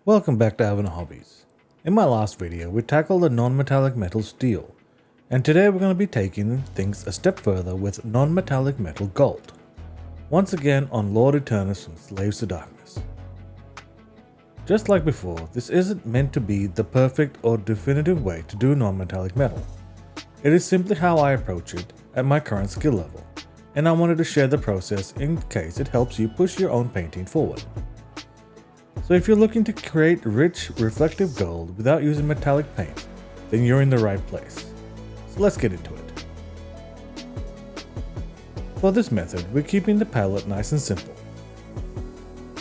Welcome back to Avanor Hobbies. In my last video, we tackled the non-metallic metal steel, and today we're going to be taking things a step further with non-metallic metal gold. Once again on Lord Eternus from SlavesToDarkness. Just like before, this isn't meant to be the perfect or definitive way to do non-metallic metal. It is simply how I approach it at my current skill level, and I wanted to share the process in case it helps you push your own painting forward. So if you're looking to create rich, reflective gold without using metallic paint, then you're in the right place. So let's get into it. For this method, we're keeping the palette nice and simple.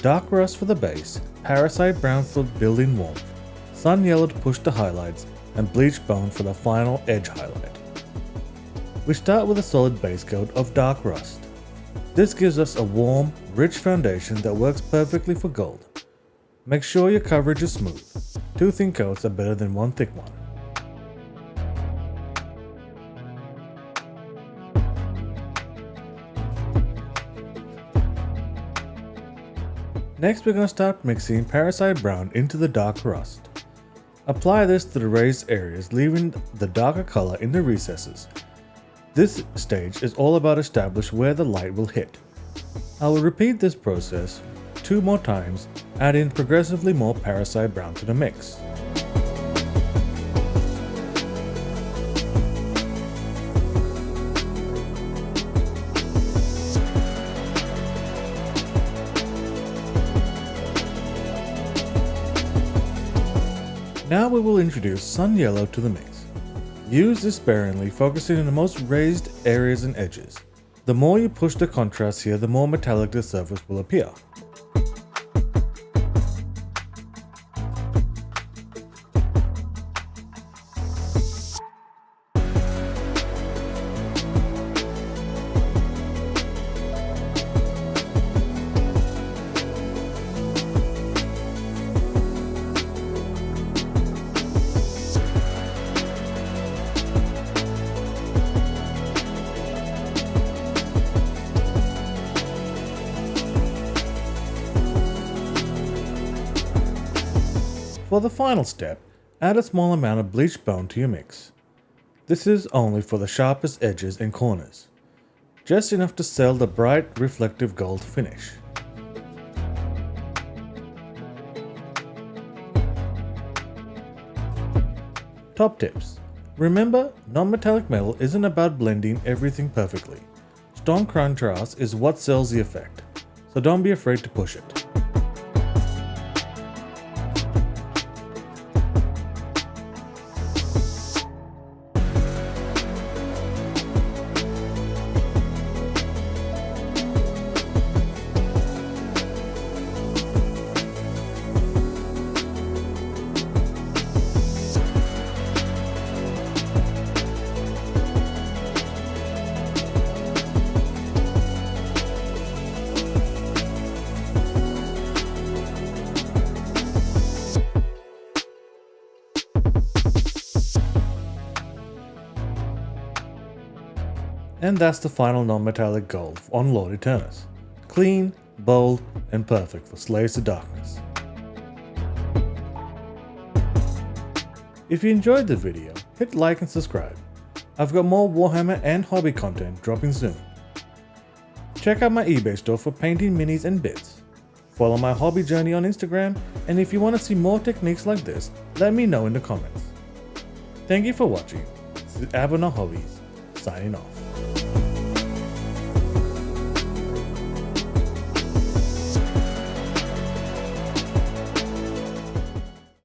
Dark rust for the base, Parasite Brown for building warmth, Sun Yellow to push the highlights, and Bleached Bone for the final edge highlight. We start with a solid base coat of dark rust. This gives us a warm, rich foundation that works perfectly for gold. Make sure your coverage is smooth. 2 thin coats are better than 1 thick one. Next, we're going to start mixing Parasite Brown into the dark rust. Apply this to the raised areas, leaving the darker color in the recesses. This stage is all about establishing where the light will hit. I will repeat this process 2 more times, adding progressively more Parasite Brown to the mix. Now we will introduce Sun Yellow to the mix. Use this sparingly, focusing on the most raised areas and edges. The more you push the contrast here, the more metallic the surface will appear. For the final step, add a small amount of Bleached Bone to your mix. This is only for the sharpest edges and corners, just enough to sell the bright, reflective gold finish. Top tips. Remember, non-metallic metal isn't about blending everything perfectly. Strong contrast is what sells the effect, so don't be afraid to push it. And that's the final non-metallic gold on Lord Eternus. Clean, bold, and perfect for SlavesToDarkness. If you enjoyed the video, hit like and subscribe. I've got more Warhammer and hobby content dropping soon. Check out my eBay store for painting minis and bits. Follow my hobby journey on Instagram, and if you want to see more techniques like this, let me know in the comments. Thank you for watching. This is Avanor Hobbies, signing off.